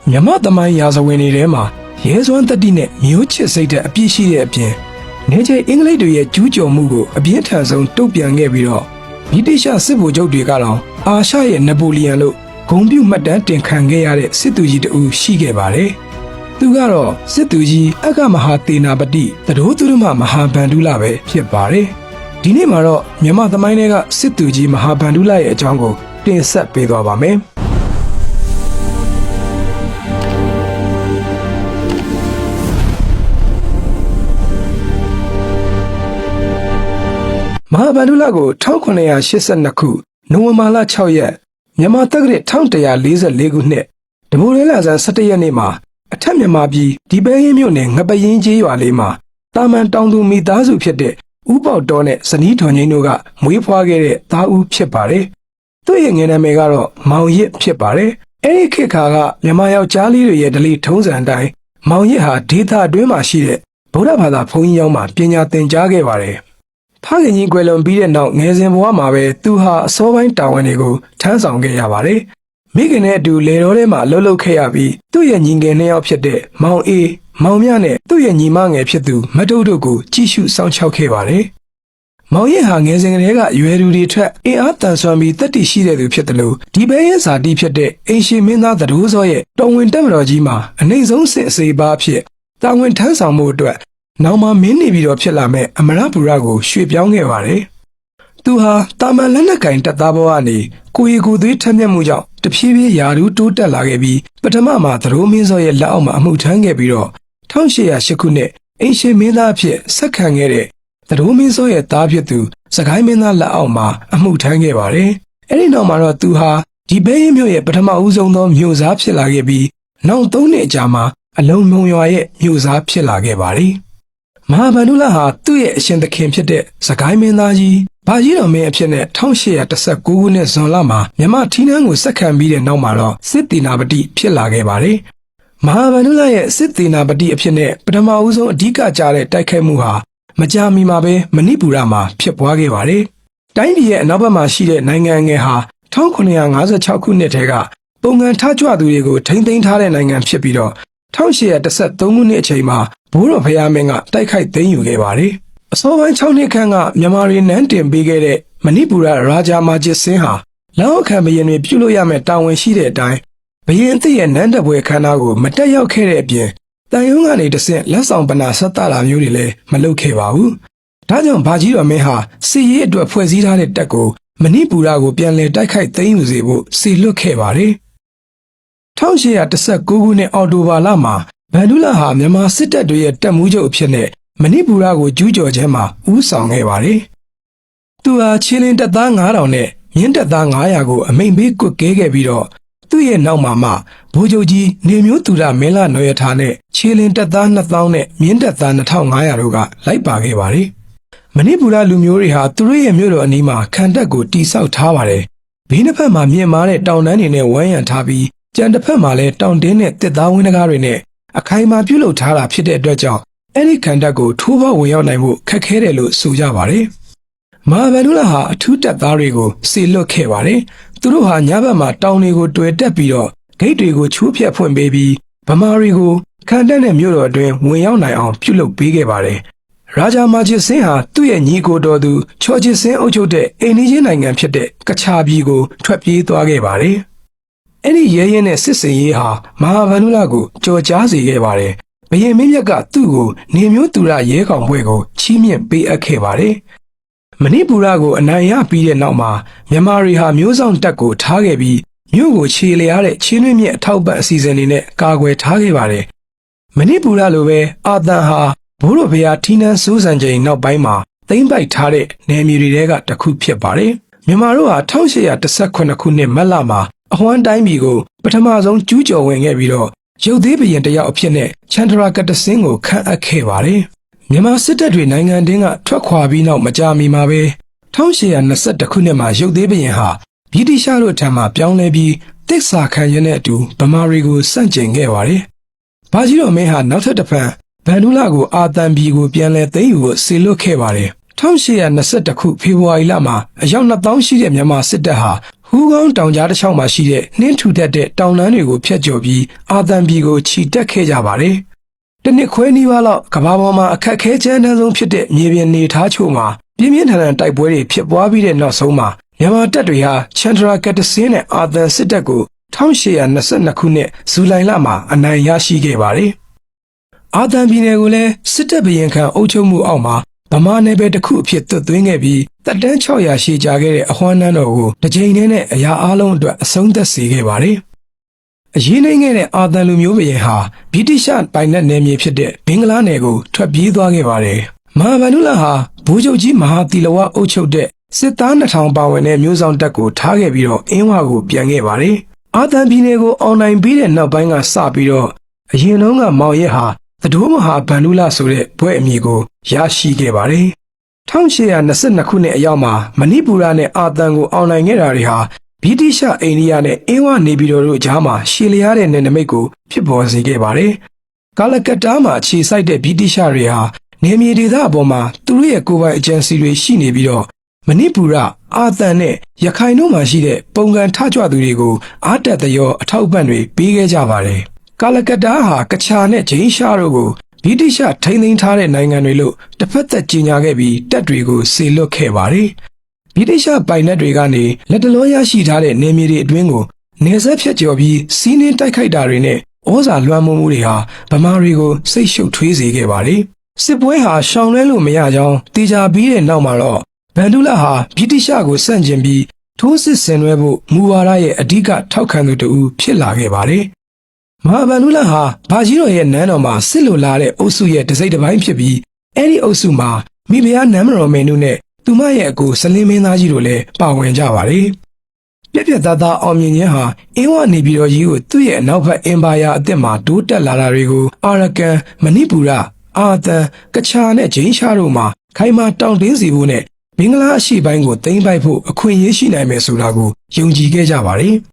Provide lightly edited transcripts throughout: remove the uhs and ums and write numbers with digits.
မြမသမိုင်းရာဇဝင်တွေထဲမှာရဲစွမ်းတတိနဲ့မျိုးချစ်စိတ်တဲ့အပြည့်ရှိတဲ့အပြင်နေကျအင်္ဂလိပ်တွေရဲ့ကျူးကျော်မှုကိုအပြင်းထန်ဆုံးတုံ့ပြန်ခဲ့ပြီးတော့ဗြိတိရှစစ်ဗိုလ်ချုပ်တွေကတော့အာရှရဲ့နပိုလီယံလို့ဂုဏ်ပြုမှတ်တမ်းတင်ခံခဲ့ရတဲ့စစ်သူကြီးတဦးရှိခဲ့ပါတယ်။သူကတော့စစ်သူကြီးအက္ခမဟာသေနာပတိသဒိုးသူရမမဟာဗန္ဓုလပဲဖြစ်ပါတယ်။ဒီနေ့မှာတော့မြန်မာသမိုင်းတွေကစစ်သူကြီးမဟာဗန္ဓုလရဲ့အကြောင်းကိုတင်ဆက်ပေးသွားပါမယ်။မဟာဗန္ဓုလကို1982ခုနိုဝင်ဘာလ6ရက်မြန်မာတက္ကရာ1144ခုနှစ်တဘိုရဲလာဇန်17ရက်နေ့မှာအထက်မြန်မာပြည်ဒီပဲရင်မြို့နယ်ငပရင်းကျေးရွာလေးမှာတာမန်တောင်သူမိသားစုဖြစ်တဲ့ဦးပေါတော်နဲ့ဇနီးတော်ငိမ့်တို့ကမွေးဖွားခဲ့တဲ့သားဦးဖြစ်ပါတယ်။သူ့ရဲ့ငယ်နာမည်ကတော့မောင်ရစ်ဖြစ်ပါတယ်။အဲဒီခေတ်ခါကမြန်မာယောက်ျားလေးတွေရဲ့ဓလေ့ထုံးစံအတိုင်းမောင်ရစ်ဟာဒေသအတွင်းမှာရှိတဲ့ဗုဒ္ဓဘာသာဘုန်းကြီးကျောင်းမှာပညာသင်ကြားခဲ့ပါတယ်။ဖခင်ကြီးကွယ်လွန်ပြီးတဲ့နောက်ငယ်စဉ်ဘဝမှာပဲသူဟာအစောပိုင်းတာဝန်တွေကိုထမ်းဆောင်ခဲ့ရပါတယ်။မိခင်နဲ့အတူလေတော်ထဲမှာအလုပ်လုပ်ခဲ့ရပြီးသူ့ရဲ့ညီငယ်နှစ်ယောက်ဖြစ်တဲ့မောင်အေးမောင်မြနဲ့သူ့ရဲ့ညီမငယ်ဖြစ်သူမတုတ်တို့ကိုကြည့်ရှုစောင့်ရှောက်ခဲ့ပါတယ်။မောင်ရစ်ဟာငယ်စဉ်ကတည်းကရွယ်သူတွေထက်အင်အားတန်ဆွမ်းပြီးတတ်သိရှိတဲ့သူဖြစ်တယ်လို့ဒီပဲရဲ့ဇာတိဖြစ်တဲ့အိမ်ရှင်မင်းသားသတို့စောရဲ့တော်ဝင်တပ်မတော်ကြီးမှာအနှိမ့်ဆုံးစစ်အစေပါအဖြစ်တာဝန်ထမ်းဆောင်မှုအတွက်နောက်မှမင်းနေပြီးတော့ဖြစ်လာမဲ့အမရပူရကိုရွှေ့ပြောင်းခဲ့ပါတယ်။သူဟာတာမန်လက်နက်ကင်တပ်သားဘဝကနေကိုရီကိုသွေးထက်မြက်မှုကြောင့်တဖြည်းဖြည်းယာရူးတိုးတက်လာခဲ့ပြီးပထမမှာသရိုးမင်းစောရဲ့လက်အောက်မှာအမှုထမ်းခဲ့ပြီးတော့1808ခုနှစ်အိမ်ရှင်မင်းသားအဖြစ်ဆက်ခံခဲ့တဲ့သရိုးမင်းစောရဲ့သားဖြစ်သူစကိုင်းမင်းသားလက်အောက်မှာအမှုထမ်းခဲ့ပါတယ်။အဲဒီနောက်မှာတော့သူဟာဒီပဲရင်မြို့ရဲ့ပထမဦးဆုံးသောမြို့စားဖြစ်လာခဲ့ပြီးနောက်3နှစ်အကြာမှာအလုံးမုံရွာရဲ့မြို့စားဖြစ်လာခဲ့ပါတယ်။မဟာဗန္ဓုလဟာသူ့ရဲ့အရှင်သခင်ဖြစ်တဲ့စကိုင်းမင်းသားကြီးဘာကြီးတော်မင်းအဖြစ်နဲ့1819ခုနှစ်ဇွန်လမှာမြန်မာထီးနှန်းကိုဆက်ခံပြီးတဲ့နောက်မှာတော့စစ်တေနာပတိဖြစ်လာခဲ့ပါတယ်။မဟာဗန္ဓုလရဲ့စစ်တေနာပတိအဖြစ်နဲ့ပထမဦးဆုံးအဓိကကျတဲ့တိုက်ခိုက်မှုဟာမကြာမီမှာပဲမဏိပူရမှာဖြစ်ပွားခဲ့ပါတယ်။တိုင်းပြည်ရဲ့အနောက်ဘက်မှာရှိတဲ့နိုင်ငံငယ်ဟာ1956ခုနှစ်ထဲကပုံငန်ထကြွသူတွေကိုထိန်းသိမ်းထားတဲ့နိုင်ငံဖြစ်ပြီးတော့1813ခုနှစ်အချိန်မှာဘိုးတော်ဖရာမင်းကတိုက်ခိုက်သိမ်းယူခဲ့ပါတယ်။အစောပိုင်း6နှစ်ခန့်ကမြန်မာတွေနန်းတင်ပေးခဲ့တဲ့မဏိပူရရာဂျာမာဂျစ်စင်းဟာလောက်အခမ်းဘရင်တွေပြုလို့ရမယ့်တာဝန်ရှိတဲ့အတိုင်းဘရင်အသစ်ရဲ့နန်းတပ်ပွဲခမ်းနားကိုမတက်ရောက်ခဲ့တဲ့အပြင်တန်ယုံကနေတဆင့်လက်ဆောင်ပနာဆက်တာလာမျိုးတွေလည်းမလုပ်ခဲ့ပါဘူး။ဒါကြောင့်ဘာကြီးတော်မင်းဟာစစ်ရေးအတွက်ဖွဲ့စည်းထားတဲ့တပ်ကိုမဏိပူရကိုပြန်လည်တိုက်ခိုက်သိမ်းယူစေဖို့စီလွတ်ခဲ့ပါတယ်။1819ခုနှစ်အောက်တိုဘာလမှာဗန္ဓုလဟာမြန်မာစစ်တပ်တွေရဲ့တပ်မှုချုပ်အဖြစ်နဲ့မဏိပူရကိုကျူးကျော်ခြင်းမှာဦးဆောင်ခဲ့ပါတယ်။သူဟာခြေလင်းတပ်သား9000နဲ့မြင်းတပ်သား900ကိုအမိန့်ပေးကွပ်ကဲခဲ့ပြီးတော့သူ့ရဲ့နောက်မှာမှဗိုလ်ချုပ်ကြီးနေမျိုးသူရမင်းလာနော်ရထားနဲ့ခြေလင်းတပ်သား2000နဲ့မြင်းတပ်သား2500တို့ကလိုက်ပါခဲ့ပါတယ်။မဏိပူရလူမျိုးတွေဟာသူတို့ရဲ့မြို့တော်အနီးမှာခံတပ်ကိုတိစောက်ထားပါတယ်။ဘေးနှစ်ဖက်မှာမြင့်မားတဲ့တောင်တန်းတွေနဲ့ဝန်းရံထားပြီးကြံတစ်ဖက်မှာလည်းတောင်တင်းနဲ့တစ်သားဝင်းတကားတွေနဲ့အခိုင်အမာပြုလုပ်ထားတာဖြစ်တဲ့အတွက်ကြောင့်အဲ့ဒီခံတပ်ကိုထိုးပေါက်ဝင်ရောက်နိုင်ဖို့ခက်ခဲတယ်လို့ဆိုကြပါတယ်။မဟာဗန္ဓုလဟာအထူးတပ်သားတွေကိုစေလွတ်ခဲ့ပါတယ်။သူတို့ဟာညဘက်မှာတောင်တွေကိုတွယ်တက်ပြီးတော့ဂိတ်တွေကိုချိုးဖျက်ဖွင့်ပေးပြီးဗမာတွေကိုခံတပ်နဲ့မြို့တော်အတွင်းဝင်ရောက်နိုင်အောင်ပြုလုပ်ပေးခဲ့ပါတယ်။ရာဂျာမာဂျစ်စင်းဟာသူ့ရဲ့ညီကိုတော်သူချော်ဂျစ်စင်းအုပ်ချုပ်တဲ့အိန္ဒိယနိုင်ငံဖြစ်တဲ့ကချာပြည်ကိုထွက်ပြေးသွားခဲ့ပါတယ်။အဲ့ဒီရဲရဲနဲ့စစ်စင်ရေးဟာမဟာဗန္ဓုလကိုကြော်ကြားစေခဲ့ပါတယ်။ဘုရင်မင်းမြတ်ကသူ့ကိုနေမျိုးသူရရဲကောင်ဘွဲ့ကိုချီးမြှင့်ပေးအပ်ခဲ့ပါတယ်။မဏိပူရကိုအနိုင်ရပြီးတဲ့နောက်မှာမြန်မာတွေဟာမျိုးဆောင်တပ်ကိုထားခဲ့ပြီးမြို့ကိုခြေလျားတဲ့ချင်းတွင်းမြစ်အထောက်ပံ့အစီအစဉ်တွေနဲ့ကာကွယ်ထားခဲ့ပါတယ်။မဏိပူရလိုပဲအာသန်ဟာဘိုးတော်ဘုရားထီးနှန်းစိုးစံချိန်နောက်ပိုင်းမှာသိမ်းပိုက်ထားတဲ့နယ်မြေတွေကတစ်ခုဖြစ်ပါတယ်။မြန်မာတို့ဟာ1818ခုနှစ်မတ်လမှာအဟွမ်းတိုင်းပြည်ကိုပထမဆုံးကျူးကျော်ဝင်ခဲ့ပြီးတော့ရုပ်သေးဘရင်တယောက်အဖြစ်နဲ့ချန်ဒရာကတဆင်းကိုခန့်အပ်ခဲ့ပါတယ်။မြန်မာစစ်တပ်တွေနိုင်ငံတင်းကထွက်ခွာပြီးနောက်မကြာမီမှာပဲ1821ခုနှစ်မှာရုပ်သေးဘရင်ဟာဗြိတိရှတို့ထံမှပြောင်းလဲပြီးတစ္ဆာခံရတဲ့အတူဗမာတွေကိုစန့်ကျင်ခဲ့ပါတယ်။ဘာကြီးတော်မင်းဟာနောက်ထပ်တစ်ဖန်ဗန္ဓုလကိုအာသန်ပြည်ကိုပြန်လည်သိမ်းယူဖို့စေလွတ်ခဲ့ပါတယ်။1821ခုဖေဖော်ဝါရီလမှာအယောက်2000ရှိတဲ့မြန်မာစစ်တပ်ဟာဟ ဟူးကောင်းတောင်ကြားတစ်လျှောက်မှာရှိတဲ့နှင်းထူထပ်တဲ့တောင်တန်းတွေကိုဖျက်ကျော်ပြီးအာသန်ပြည်ကိုခြိတက်ခဲ့ကြပါတယ်။တစ်နှစ်ခွဲနီးပါးလောက်ကမ္ဘာပေါ်မှာအခက်အခဲကြမ်းတမ်းဆုံးဖြစ်တဲ့မြေပြင်နေထားချို့မှာပြင်းပြင်းထန်ထန်တိုက်ပွဲတွေဖြစ်ပွားပြီးတဲ့နောက်ဆုံးမှာမြန်မာတပ်တွေဟာချန်ဒရာကက်တဆင်းနဲ့အာသန်စစ်တပ်ကို1822ခုနှစ်ဇူလိုင်လမှာအနိုင်ရရှိခဲ့ပါတယ်။အာသန်ပြည်နယ်ကိုလည်းစစ်တပ်ဘရင်ခံအုပ်ချုပ်မှုအောက်မှာဗမာနယ်ပယ်တစ်ခုအဖြစ်သွတ်သွင်းခဲ့ပြီးတပ်တန်း600ရှည်ကြာခဲ့တဲ့အဟွမ်းနှန်းတော်ကိုတစ်ချိန်တည်းနဲ့အရာအလုံးအတွက်အဆုံးသတ်စေခဲ့ပါတယ်။အရေးနှိမ့်ခဲ့တဲ့အာသန်လူမျိုးဘရင်ဟာဗြိတိရှပိုင်နက်နယ်မြေဖြစ်တဲ့ဘင်္ဂလားနယ်ကိုထွက်ပြေးသွားခဲ့ပါတယ်။မဟာဗန္ဓုလဟာဗိုလ်ချုပ်ကြီးမဟာသီလဝအုပ်ချုပ်တဲ့စစ်သား2000ပါဝင်တဲ့မျိုးဆောင်တပ်ကိုထားခဲ့ပြီးတော့အင်းဝကိုပြန်ခဲ့ပါတယ်။အာသန်ပြည်နယ်ကိုအောင်နိုင်ပြီးတဲ့နောက်ပိုင်းကစပြီးတော့အရင်တုန်းကမောင်ရဲဟာသဒိုးမဟာဗန္ဓုလဆိုတဲ့ဘွဲ့အမည်ကိုရရှိခဲ့ပါတယ်။1822ခုနှစ်အရောက်မှာမဏိပူရနဲ့အာသန်ကိုအောင်နိုင်ခဲ့တာတွေဟာဗြိတိရှအိန္ဒိယနဲ့အင်းဝနေပြည်တော်တို့ကြားမှာရှည်လျားတဲ့နယ်နိမိတ်ကိုဖြစ်ပေါ်စေခဲ့ပါတယ်။ကာလကတ္တာမှာခြေစိုက်တဲ့ဗြိတိရှတွေဟာနယ်မြေဒေသအပေါ်မှာသူတို့ရဲ့ကိုယ်ပိုင်အကြံစီတွေရှိနေပြီးတော့မဏိပူရအာသန်နဲ့ရခိုင်တို့မှာရှိတဲ့ပုံကန်ထကြွသူတွေကိုအားတက်သရောအထောက်အပံ့တွေပေးခဲ့ကြပါတယ်။ကာလကတ္တာဟာကချာနဲ့ဂျိန်းရှားတို့ကိုဗြိတိရှထိန်းသိမ်းထားတဲ့နိုင်ငံတွေလို့တစ်ဖက်သက်ကြေညာခဲ့ပြီးတပ်တွေကိုစေလွှတ်ခဲ့ပါတယ်။ဗြိတိရှပိုင်နက်တွေကနေလက်တလောရရှိထားတဲ့နယ်မြေတွေအတွင်းကိုနေဆက်ဖြတ်ကျော်ပြီးစီးနှင်းတိုက်ခိုက်တာတွေနဲ့ဩဇာလွှမ်းမိုးမှုတွေဟာဗမာတွေကိုစိတ်ရှုပ်ထွေးစေခဲ့ပါတယ်။စစ်ပွဲဟာရှောင်လွှဲလို့မရကြောင်းတေချာပြီးတဲ့နောက်မှာတော့ဗန္ဓုလဟာဗြိတိရှကိုဆန့်ကျင်ပြီးထိုးစစ်ဆင်နွှဲဖို့မူဝါဒရဲ့အဓိကထောက်ခံသူတဦးဖြစ်လာခဲ့ပါတယ်။မဟာဗန္ဓုလဟာဘာကြီးတော်ရဲ့နန်းတော်မှာစစ်လိုလာတဲ့အုပ်စုရဲ့တစိမ့်တစ်ပိုင်းဖြစ်ပြီးအဲ့ဒီအုပ်စုမှာမိဖုရားနန်းမတော်မင်းတို့နဲ့သူမရဲ့အကိုစလင်းမင်းသားကြီးတို့လည်းပါဝင်ကြပါတယ်။ပြက်ပြက်သားသားအောင်မြင်ခြင်းဟာအင်းဝနေပြည်တော်ကြီးကိုသူ့ရဲ့အနောက်ဘက်အင်ပါယာအသစ်မှာတိုးတက်လာတာတွေကိုအာရကန်မဏိပူရအာသန်ကချာနဲ့ဂျိန်းရှားတို့မှာခိုင်မာတောင့်တင်းစီဖို့နဲ့ဘင်္ဂလားအရှေ့ပိုင်းကိုသိမ်းပိုက်ဖို့အခွင့်အရေးရှိနိုင်မယ်ဆိုတာကိုယုံကြည်ခဲ့ကြပါတယ်။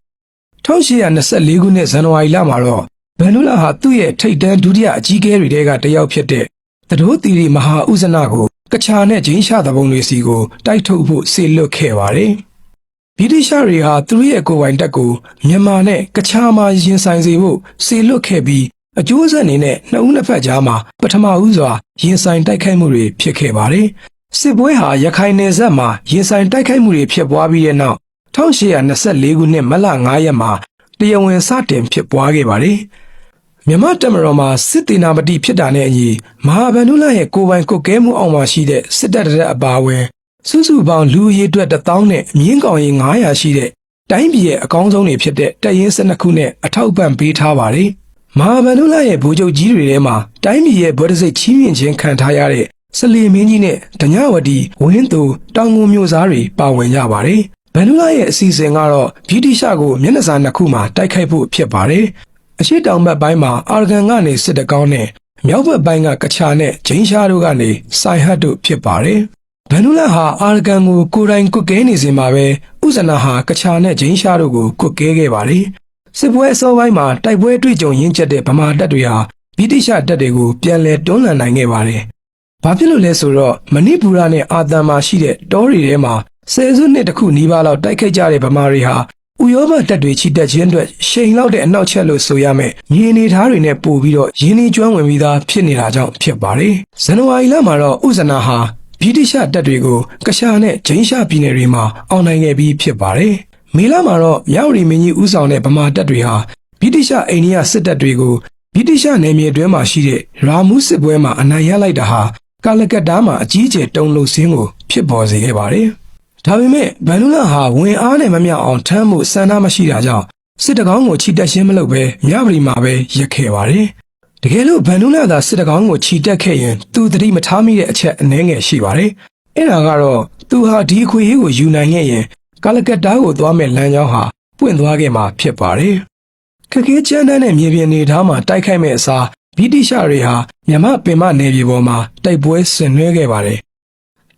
1824ခုနှစ်ဇန်နဝါရီလမှာတော့ဗန္ဓုလဟာသူ့ရဲ့ထိပ်တန်းဒုတိယအကြီးအကဲတွေထဲကတစ်ယောက်ဖြစ်တဲ့သဒိုးသီရိမဟာဥဇနကိုကချာနဲ့ဂျိန်းရှားတပုံတွေစီကိုတိုက်ထုတ်ဖို့စေလွှတ်ခဲ့ပါတယ်။ဗြိတိရှတွေဟာသူတို့ရဲ့ကိုယ်ပိုင်တပ်ကိုမြန်မာနဲ့ကချာမှာရင်ဆိုင်စေဖို့စေလွှတ်ခဲ့ပြီးအကျိုးဆက်အနေနဲ့နှစ်ဦးနှစ်ဖက်ကြားမှာပထမဦးစွာရင်ဆိုင်တိုက်ခိုက်မှုတွေဖြစ်ခဲ့ပါတယ်။စစ်ပွဲဟာရခိုင်နယ်စပ်မှာရင်ဆိုင်တိုက်ခိုက်မှုတွေဖြစ်ပွားပြီးတဲ့နောက်1824ခုနှစ်မတ်လ9ရက်မှာတရားဝင်စတင်ဖြစ်ပွားခဲ့ပါတယ်။မြန်မာတပ်မတော်မှာစစ်တေနာပတိဖြစ်တာနဲ့အညီမဟာဗန္ဓုလရဲ့ကိုယ်ပိုင်ကွပ်ကဲမှုအောက်မှာရှိတဲ့စစ်တပ်တပ်အပါအဝင်စုစုပေါင်းလူအရေးအတွက်1000နဲ့အမြင့်ကောင်ရင်900ရှိတဲ့တိုင်းပြည်ရဲ့အကောင်းဆုံးတွေဖြစ်တဲ့တပ်ရင်း12ခုနဲ့အထောက်ပံ့ပေးထားပါတယ်။မဟာဗန္ဓုလရဲ့ဗိုလ်ချုပ်ကြီးတွေထဲမှာတိုင်းပြည်ရဲ့ဗောဓစိတ်ချီးမြှင့်ခြင်းခံထားရတဲ့စလီမင်းကြီးနဲ့ဒညဝတီဝင်းသူတောင်ငူမျိုးသားတွေပါဝင်ကြပါတယ်။ဗန္ဓုလရဲ့အစီအစဉ်ကတော့ဗြိတိရှကိုမျက်နှာစာနှစ်ခုမှာတိုက်ခိုက်ဖို့ဖြစ်ပါတယ်။အရှေ့တောင်ဘက်ပိုင်းမှာအာရဂန်ကနေစစ်တကောင်းနဲ့မြောက်ဘက်ပိုင်းကကချာနဲ့ဂျိန်းရှားတို့ကနေစိုင်ဟတ်တို့ဖြစ်ပါတယ်။ဗန္ဓုလဟာအာရဂန်ကိုကိုယ်တိုင်ကွပ်ကဲနေစဉ်မှာပဲဥဇနာဟာကချာနဲ့ဂျိန်းရှားတို့ကိုကွပ်ကဲခဲ့ပါတယ်။စစ်ပွဲအစောပိုင်းမှာတိုက်ပွဲတွေ့ကြုံရင်းချက်တဲ့ဗမာတပ်တွေဟာဗြိတိရှတပ်တွေကိုပြန်လည်တွန်းလှန်နိုင်ခဲ့ပါတယ်။ဘာဖြစ်လို့လဲဆိုတော့မဏိပူရနဲ့အာသန်မှာရှိတဲ့တောတွေထဲမှာဆယ်စုနှစ်တစ်ခုနီးပါးလောက်တိုက်ခိုက်ကြတဲ့ဗမာတွေဟာဥရောပတပ်တွေချီတက်ခြင်းအတွက်ရှိန်လောက်တဲ့အနောက်ချက်လို့ဆိုရမယ်မြေအနေထားတွေနဲ့ပို့ပြီးတော့ရင်းနှီးကျွမ်းဝင်ပြီးသားဖြစ်နေတာကြောင့်ဖြစ်ပါတယ်။ဇန်နဝါရီလမှာတော့ဥဇနာဟာဗြိတိရှတပ်တွေကိုကရှာနဲ့ဂျိန်းရှာပြည်နယ်တွေမှာအောင်နိုင်ခဲ့ပြီးဖြစ်ပါတယ်။မေလမှာတော့မြောက်ရီမင်းကြီးဦးဆောင်တဲ့ဗမာတပ်တွေဟာဗြိတိရှအိန္ဒိယစစ်တပ်တွေကိုဗြိတိရှနယ်မြေအတွင်းမှာရှိတဲ့ရာမူးစစ်ပွဲမှာအနိုင်ရလိုက်တာဟာကာလကတ္တာမှာအကြီးအကျယ်တုံ့လှုပ်ဆင်းကိုဖြစ်ပေါ်စေခဲ့ပါတယ်။ဒါပေမဲ့ဗန္ဓုလဟာဝင်အားနဲ့မမြောက်အောင်ထမ်းမှုစံနာမရှိတာကြောင့်စစ်တကောင်းကိုချီတက်ရှင်းမလုပ်ပဲမြပရီမှာပဲရက်ခဲ့ပါတယ်။တကယ်လို့ဗန္ဓုလသာစစ်တကောင်းကိုချီတက်ခဲ့ရင်သူသတိမထားမိတဲ့အချက်အနည်းငယ်ရှိပါတယ်။အဲ့ဒါကတော့သူဟာဒီအခွင့်အရေးကိုယူနိုင်ခဲ့ရင်ကာလကတ္တာကိုသွားမဲ့လမ်းကြောင်းဟာပွင့်သွားခဲ့မှာဖြစ်ပါတယ်။ခက်ခဲကြမ်းတမ်းတဲ့မြေပြင်နေသားမှာတိုက်ခိုက်မဲ့အစားဗြိတိရှတွေဟာမြန်မာပင်မနယ်မြေပေါ်မှာတိုက်ပွဲဆင်နွှဲခဲ့ပါတယ်။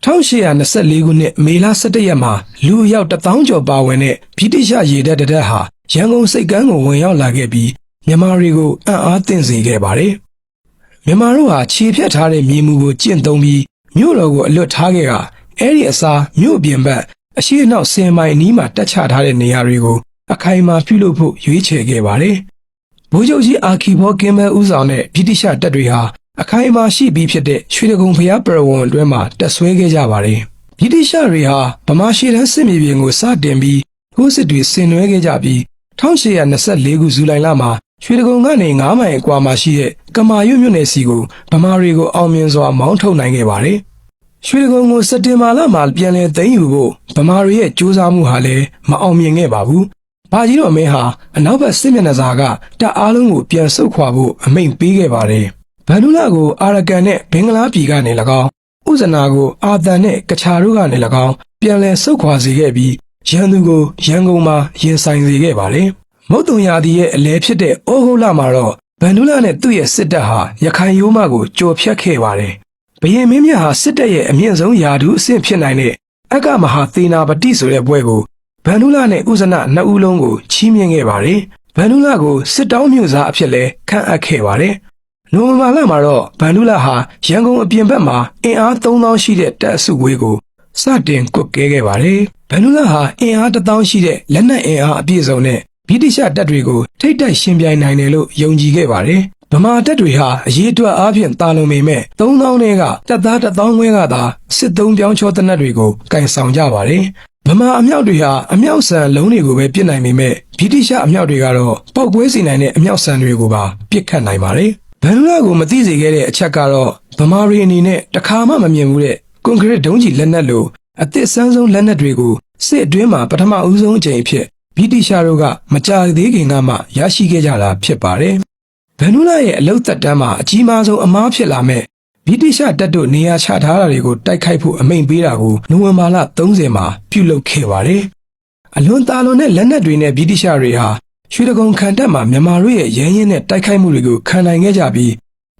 1824ခုနှစ်မေလ17ရက်မှာလူအယောက်1000ကျော်ပါဝင်တဲ့ဗြိတိရှရေတပ်တပ်ဟာရန်ကုန်စိတ်ကမ်းကိုဝင်ရောက်လာခဲ့ပြီးမြန်မာတွေကိုအံ့အားသင့်စေခဲ့ပါတယ်။မြန်မာတို့ဟာခြေဖြတ်ထားတဲ့မြေမူကိုကျင့်သုံးပြီးမြို့တော်ကိုအလွတ်ထားခဲ့ကအဲ့ဒီအစားမြို့ပြင်ဘက် အရှိအနောက်10မိုင်အနီးမှာတက်ချထားတဲ့နေရာတွေကိုအခိုင်အမာပြုလုပ်ဖို့ရွေးချယ်ခဲ့ပါတယ်။ဗိုလ်ချုပ်ကြီးအာခီဘောကင်ဘဲဦးဆောင်တဲ့ဗြိတိရှတပ်တွေဟာအခိုင်အမာရှိပြီးဖြစ်တဲ့ရွှေတကုံဖျားပရဝုံအတွင်းမှာတက်ဆွဲခဲ့ကြပါတယ်။ဗြိတိရှတွေဟာဗမာရှေ့တန်းစစ်မြေပြင်ကိုစတင်ပြီးထိုးစစ်တွေဆင်နွှဲခဲ့ကြပြီး1824ခုဇူလိုင်လမှာရွှေတကုံကနေ9မိုင်အကွာမှာရှိတဲ့ကမာရွတ်မြို့နယ်စီကိုဗမာတွေကိုအောင်မြင်စွာမောင်းထုတ်နိုင်ခဲ့ပါတယ်။ရွှေတကုံကိုစက်တင်ဘာလမှာပြန်လည်သိမ်းယူဖို့ဗမာတွေရဲ့ကြိုးစားမှုဟာလည်းမအောင်မြင်ခဲ့ပါဘူး။ဘာကြီးတော်မင်းဟာအနောက်ဘက်စစ်မျက်နှာစာကတပ်အားလုံးကိုပြန်ဆုတ်ခွာဖို့အမိန့်ပေးခဲ့ပါတယ်။ဗန္ဓုလကိုအာရကန်နဲ့ဘင်္ဂလားပြည်ကနေ၎င်းဥဇနာကိုအာသန်နဲ့ကချာတို့ကနေ၎င်းပြန်လည်ဆုတ်ခွာစေခဲ့ပြီးရန်သူကိုရန်ကုန်မှာရင်ဆိုင်စေခဲ့ပါတယ်။မုတ်တုံရာသီရဲ့အလဲဖြစ်တဲ့ဩဂုတ်လမှာတော့ဗန္ဓုလနဲ့သူ့ရဲ့စစ်တပ်ဟာရခိုင်ရိုးမကိုကြော်ဖြတ်ခဲ့ပါတယ်။ဘုရင်မင်းမြတ်ဟာစစ်တပ်ရဲ့အမြင့်ဆုံးယာဒူးအဆင့်ဖြစ်နိုင်တဲ့အက္ကမဟာသေနာပတိဆိုတဲ့ဘွဲ့ကိုဗန္ဓုလနဲ့ဥဇနနှစ်ဦးလုံးကိုချီးမြှင့်ခဲ့ပါတယ်။ဗန္ဓုလကိုစစ်တောင်းမြို့သားအဖြစ်လဲခန့်အပ်ခဲ့ပါတယ်။နိုဝင်ဘာလမှာတော့ဗန္ဓုလဟာရန်ကုန်အပြင်ဘက်မှာအင်အား3000ရှိတဲ့တပ်အစုဝေးကိုစတင်ကွပ်ကဲခဲ့ပါတယ်။ဗန္ဓုလဟာအင်အား1000ရှိတဲ့လက်နက်အင်အားအပြည့်စုံနဲ့ဗြိတိရှတပ်တွေကိုထိတ်တိုက်ရှင်ပြိုင်နိုင်တယ်လို့ယုံကြည်ခဲ့ပါတယ်။ဗမာတပ်တွေဟာအရေးအတွက်အားဖြင့်တာလွန်ပေမဲ့3000ထဲကတပ်သား1000ခွဲကသာစစ်သုံးပြောင်းချောတနက်တွေကိုကင်ဆောင်ကြပါတယ်။ဗမာအမြောက်တွေဟာအမြောက်ဆန်လုံးတွေကိုပဲပစ်နိုင်ပေမဲ့ဗြိတိရှအမြောက်တွေကတော့ပောက်ကွဲစေနိုင်တဲ့အမြောက်ဆန်တွေကိုပါပစ်ခတ်နိုင်ပါတယ်။ဗန္ဓုလကိုမသိစေခဲ့တဲ့အချက်ကတော့ဗမာတွေအနေနဲ့တခါမှမမြင်ဘူးတဲ့ကွန်ကရစ်ဒုံးကျည်လက်နက်လိုအသစ်ဆန်းဆုံးလက်နက်တွေကိုစစ်အတွင်းမှာပထမဦးဆုံးအကြိမ်အဖြစ်ဗြိတိရှတို့ကမကြာသေးခင်ကမှရရှိခဲ့ကြတာဖြစ်ပါတယ်။ဗန္ဓုလရဲ့အလုတ်သက်တမ်းမှာအကြီးမားဆုံးအမားဖြစ်လာမဲ့ဗြိတိရှတပ်တို့နေရာချထားတာတွေကိုတိုက်ခိုက်ဖို့အမိန့်ပေးတာကိုနိုဝင်ဘာလ30မှာပြုလုပ်ခဲ့ပါတယ်။အလွန်တာလွန်တဲ့လက်နက်တွေနဲ့ဗြိတိရှတွေဟာရွှေတကုံခံတပ်မှာမြန်မာတို့ရဲ့ရဲရင်နဲ့တိုက်ခိုက်မှုတွေကိုခံနိုင်ခဲ့ကြပြီး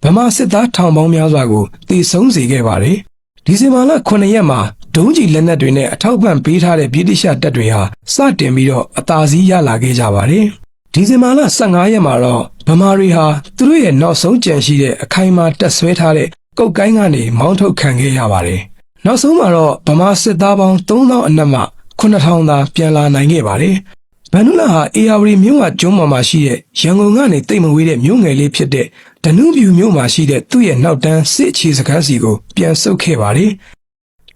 ဗမာစစ်သားထောင်ပေါင်းများစွာကိုတေဆုံးစေခဲ့ပါတယ်။ဒီဇင်ဘာလ9ရက်မှာဒုံးကျည်လက်နက်တွေနဲ့အထောက်ပံ့ပေးထားတဲ့ဗြိတိရှတပ်တွေဟာစတင်ပြီးတော့အသာစီးရလာခဲ့ကြပါတယ်။ဒီဇင်ဘာလ15ရက်မှာတော့ဗမာတွေဟာသူတို့ရဲ့နောက်ဆုံးကြံရှိတဲ့အခိုင်အမာတပ်ဆွဲထားတဲ့ကုတ်ကိုင်းကနေမောင်းထုတ်ခံခဲ့ရပါတယ်။နောက်ဆုံးမှာတော့ဗမာစစ်သားပေါင်း3000အနက်မှ9000သာပြန်လာနိုင်ခဲ့ပါတယ်။ဗန္ဓုလဟာအေယာဝတီမြို့ကကျွန်းပေါ်မှာရှိတဲ့ရန်ကုန်ကနေတိတ်မဝေးတဲ့မြို့ငယ်လေးဖြစ်တဲ့ဒနုပြူမြို့မှာရှိတဲ့သူ့ရဲ့နောက်တန်းစစ်အခြေစခန်းစီကိုပြန်ဆုတ်ခဲ့ပါတယ်။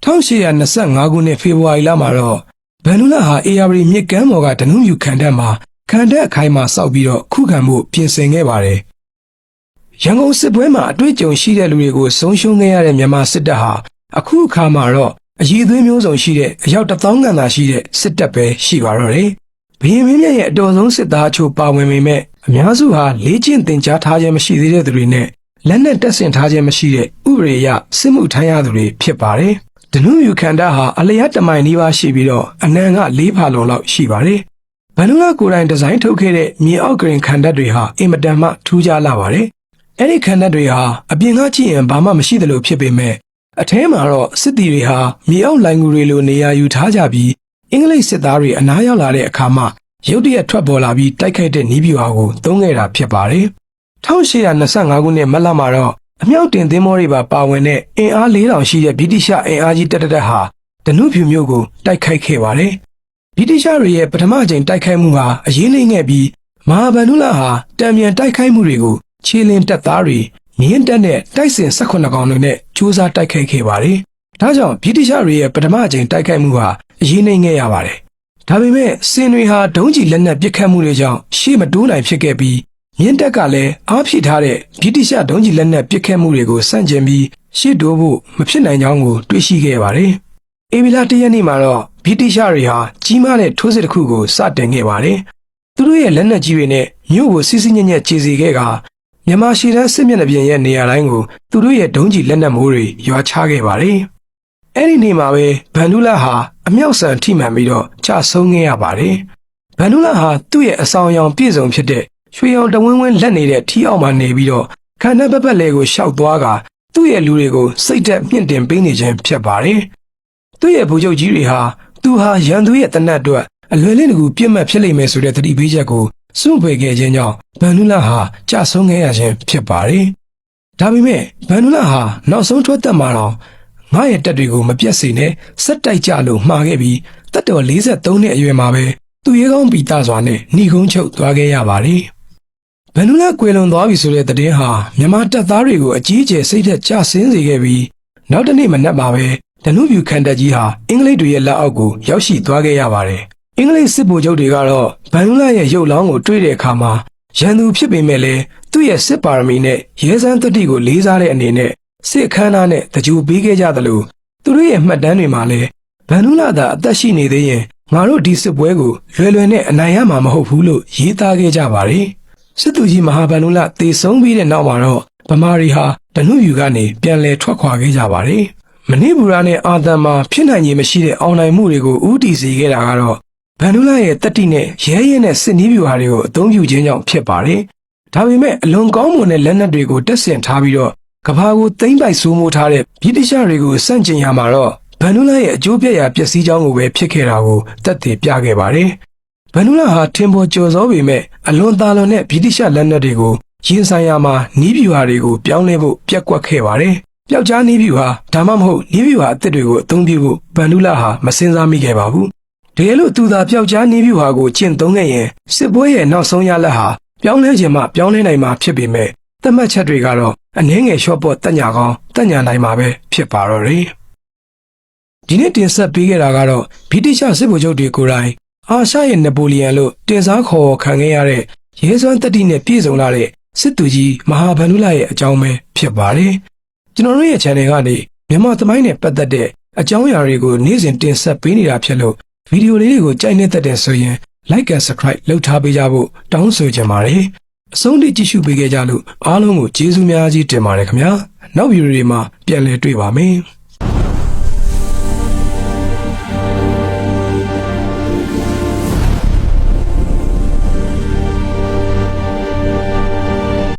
1825ခုနှစ်ဖေဖော်ဝါရီလမှာတော့ဗန္ဓုလဟာအေယာဝတီမြစ်ကမ်းပေါ်ကဒနုပြူခံတပ်မှာခံတပ်အခိုင်မှာစောက်ပြီးတော့ခုခံမှုပြင်ဆင်ခဲ့ပါတယ်။ရန်ကုန်စစ်ပွဲမှာအတွေ့အကြုံရှိတဲ့လူတွေကိုဆုံးရှုံးခဲ့ရတဲ့မြန်မာစစ်တပ်ဟာအခုအခါမှာတော့အရေးသွေးမျိုးစုံရှိတဲ့အယောက်1000ခန့်သာရှိတဲ့စစ်တပ်ပဲရှိပါတော့တယ်။ဘုရင်မင်းမြတ်ရဲ့အတော်ဆုံးစစ်သားအချို့ပါဝင်ပေမဲ့အများစုဟာလေ့ကျင့်သင်ကြားထားခြင်းမရှိသေးတဲ့သူတွေနဲ့လက်နက်တပ်ဆင်ထားခြင်းမရှိတဲ့ဥပဒေအရစစ်မှုထမ်းရသူတွေဖြစ်ပါတယ်။ဒနုမြူခန္ဓာဟာအလျားတမိုင်နီးပါးရှိပြီးတော့အနံက4ဖာလုံလောက်ရှိပါတယ်။ဗန္ဓုလကိုယ်တိုင်ဒီဇိုင်းထုတ်ခဲ့တဲ့မြေအောက်ကရင်ခန္ဓာတွေဟာအင်မတန်မှထူးခြားလာပါတယ်။အဲ့ဒီခန္ဓာတွေဟာအပြင်ကကြည့်ရင်ဘာမှမရှိသလိုဖြစ်ပေမဲ့အထဲမှာတော့စစ်သည်တွေဟာမြေအောက်လိုင်ကူတွေလိုနေရာယူထားကြပြီးအင်္ဂလိပ်စစ်သားတွေအနားရောက်လာတဲ့အခါမှာရုတ်တရက်ထွက်ပေါ်လာပြီးတိုက်ခိုက်တဲ့နည်းဗျူဟာကိုသုံးခဲ့တာဖြစ်ပါတယ်။1825ခုနှစ်မတ်လမှာတော့အမြောက်တင်သင်းမောတွေပါဝင်တဲ့အင်အား4000ရှိတဲ့ဗြိတိရှအင်အားကြီးတပ်ဟာဒနုဖြူမြို့ကိုတိုက်ခိုက်ခဲ့ပါတယ်။ဗြိတိရှတွေရဲ့ပထမအကြိမ်တိုက်ခိုက်မှုဟာအရေးနှိမ့်ခဲ့ပြီးမဟာဗန္ဓုလဟာတံပြန်တိုက်ခိုက်မှုတွေကိုခြေလင်းတပ်သားတွေမြင်းတပ်နဲ့တိုက်စင်18ကောင်တွေနဲ့စူးစမ်းတိုက်ခိုက်ခဲ့ပါတယ်။ဒါကြောင့်ဗြိတိရှတွေရဲ့ပထမအကြိမ်တိုက်ခိုက်မှုဟာအရေးနှိမ့်ခဲ့ရပါတယ်။ဒါပေမဲ့စင်တွေဟာဒုံးကျည်လက်နက်ပစ်ခတ်မှုတွေကြောင့်ရှေ့မတိုးနိုင်ဖြစ်ခဲ့ပြီးမြင်းတပ်ကလည်းအားဖြည့်ထားတဲ့ဗြိတိရှဒုံးကျည်လက်နက်ပစ်ခတ်မှုတွေကိုစန့်ကျင်ပြီးရှေ့တိုးဖို့မဖြစ်နိုင်ကြောင်းကိုတွေ့ရှိခဲ့ပါတယ်။ဧပြီလ1ရက်နေ့မှာတော့ဗြိတိရှတွေဟာကြီးမားတဲ့ထိုးစစ်တစ်ခုကိုစတင်ခဲ့ပါတယ်။သူတို့ရဲ့လက်နက်ကြီးတွေနဲ့မြို့ကိုစစ်စစ်ညက်ညက်ခြေစီခဲ့ကမြန်မာရှေ့တန်းစစ်မျက်နှာပြင်ရဲ့နေရာတိုင်းကိုသူတို့ရဲ့ဒုံးကျည်လက်နက်မိုးတွေရွာချခဲ့ပါတယ်။အဲ့ဒီနေ့မှာပဲဗန္ဓုလဟာအမြောက်ဆန်ထိမှန်ပြီးတော့ကျဆုံးခဲ့ရပါတယ်။ဗန္ဓုလဟာသူ့ရဲ့အဆောင်အယောင်ပြည့်စုံဖြစ်တဲ့ရွှေရောင်တဝင်းဝင်းလက်နေတဲ့ထီအောက်မှာနေပြီးတော့ခန္ဓာပပတ်လဲကိုရှောက်သွားကသူ့ရဲ့လူတွေကိုစိတ်သက်မြင့်တင်ပေးနေခြင်းဖြစ်ပါတယ်။သူ့ရဲ့ဗိုလ်ချုပ်ကြီးတွေဟာသူဟာရန်သူရဲ့တနတ်အတွက်အလွယ်လင့်တကူပြစ်မှတ်ဖြစ်လိမ့်မယ်ဆိုတဲ့သတိပေးချက်ကိုစွန့်ပယ်ခဲ့ခြင်းကြောင့်ဗန္ဓုလဟာကျဆုံးခဲ့ရခြင်းဖြစ်ပါတယ်။ဒါပေမဲ့ဗန္ဓုလဟာနောက်ဆုံးထွက်သက်မှာတော့ငါရဲ့တပ်တွေကိုမပြတ်စေနဲ့စက်တိုက်ကြလို့မှားခဲ့ပြီး တက်တော်43နှစ်အရွယ်မှာပဲသူရဲကောင်းပီတာစွာနဲ့နှီးကုန်းချုပ်သွားခဲ့ရပါတယ်။ဗန္ဓုလကွယ်လွန်သွားပြီဆိုတဲ့သတင်းဟာမြန်မာတပ်သားတွေကိုအကြီးအကျယ်စိတ်သက်ကျဆင်းစေခဲ့ပြီးနောက်တစ်နေ့မနက်မှာပဲဓနုဖြူခံတပ်ကြီးဟာအင်္ဂလိပ်တွေရဲ့လက်အောက်ကိုရောက်ရှိသွားခဲ့ရပါတယ်။အင်္ဂလိပ်စစ်ဗိုလ်ချုပ်တွေကတော့ဗန္ဓုလရဲ့ရုပ်လောင်းကိုတွေ့တဲ့အခါမှာရန်သူဖြစ်ပေမဲ့လည်းသူ့ရဲ့စစ်ပါရမီနဲ့ရဲစန်းတတိကိုလေးစားတဲ့အနေနဲ့စစ်အခမ်းအနားနဲ့တကြိုပေးခဲ့ကြသလိုသူတို့ရဲ့မှတ်တမ်းတွေမှာလည်းဗန္ဓုလသာအသက်ရှိနေသေးရင်ငါတို့ဒီစစ်ပွဲကိုလွယ်လွယ်နဲ့အနိုင်ရမှာမဟုတ်ဘူးလို့ရေးသားခဲ့ကြပါတယ်။စစ်သူကြီးမဟာဗန္ဓုလတေဆုံးပြီးတဲ့နောက်မှာတော့ဗမာတွေဟာဓနုဖြူကနေပြန်လည်ထွက်ခွာခဲ့ကြပါတယ်။မဏိပူရနဲ့အာသံမှာဖြစ်နိုင်ခြင်းမရှိတဲ့အောင်နိုင်မှုတွေကိုဥတီစေခဲ့တာကတော့ဗန္ဓုလရဲ့တတိနဲ့ရဲရဲနဲ့စစ်နီးဗျူဟာတွေကိုအသုံးပြုခြင်းကြောင့်ဖြစ်ပါတယ်။ဒါပေမဲ့အလွန်ကောင်းမွန်တဲ့လက်နက်တွေကိုတက်ဆင်ထားပြီးတော့ကဘာကိုသိမ့်ပိုက်စိုးမိုးထားတဲ့ဗြိတိရှတွေကိုစန့်ကျင်ရမှာတော့ဗန္ဓုလရဲ့အကျိုးပြရာပျက်စီးကြောင်းကိုပဲဖြစ်ခဲ့တာကိုသက်သေပြခဲ့ပါတယ်။ဗန္ဓုလဟာထင်ပေါ်ကျော်စောပေမဲ့အလွန်သာလွန်တဲ့ဗြိတိရှလက်နက်တွေကိုရင်ဆိုင်ရာမှာနီးဗျူဟာတွေကိုပြောင်းလဲဖို့ပြက်ကွက်ခဲ့ပါတယ်။ပျောက်ကြားနီးဗျူဟာဒါမှမဟုတ်နီးဗျူဟာအသစ်တွေကိုအသုံးပြုဖို့ဗန္ဓုလဟာမစင်စားမိခဲ့ပါဘူး။တကယ်လို့သူသာပျောက်ကြားနီးဗျူဟာကိုကျင့်သုံးခဲ့ရင်စစ်ပွဲရဲ့နောက်ဆုံးရလဒ်ဟာပြောင်းလဲခြင်းမှပြောင်းလဲနိုင်မှာဖြစ်ပေမဲ့သတ်မှတ်ချက်တွေကတော့အနည်းငယ်လျှော့ပေါ့တက်ညာကောင်းတက်ညာနိုင်မှာပဲဖြစ်ပါတော့တယ်။ဒီနေ့တင်ဆက်ပေးခဲ့တာကတော့ဗြိတိရှစစ်ဗိုလ်ချုပ်တွေကိုယ်တိုင်အာရှရဲ့နပိုလီယန်လို့တင်စားခေါ်ခံခဲ့ရတဲ့ရဲစွမ်းတတိနဲ့ပြည့်စုံလာတဲ့စစ်သူကြီးမဟာဗန္ဓုလရဲ့အကြောင်းပဲဖြစ်ပါတယ်။ကျွန်တော်တို့ရဲ့ channel ကနေမြန်မာသမိုင်းနဲ့ပတ်သက်တဲ့အကြောင်းအရာတွေကိုနေ့စဉ်တင်ဆက်ပေးနေတာဖြစ်လို့ဗီဒီယိုလေးတွေကိုကြိုက်နေတဲ့တဲ့ဆိုရင် like and subscribe လုပ်ထားပေးကြဖို့တောင်းဆိုချင်ပါတယ်။အဆုံးထိကြည့်ရှုပေးခဲ့ကြလို့အားလုံးကိုကျေးဇူးများကြီးတင်ပါတယ်ခင်ဗျာ။နောက်ဗီဒီယိုတွေမှာပြန်လည်တွေ့ပါမယ်။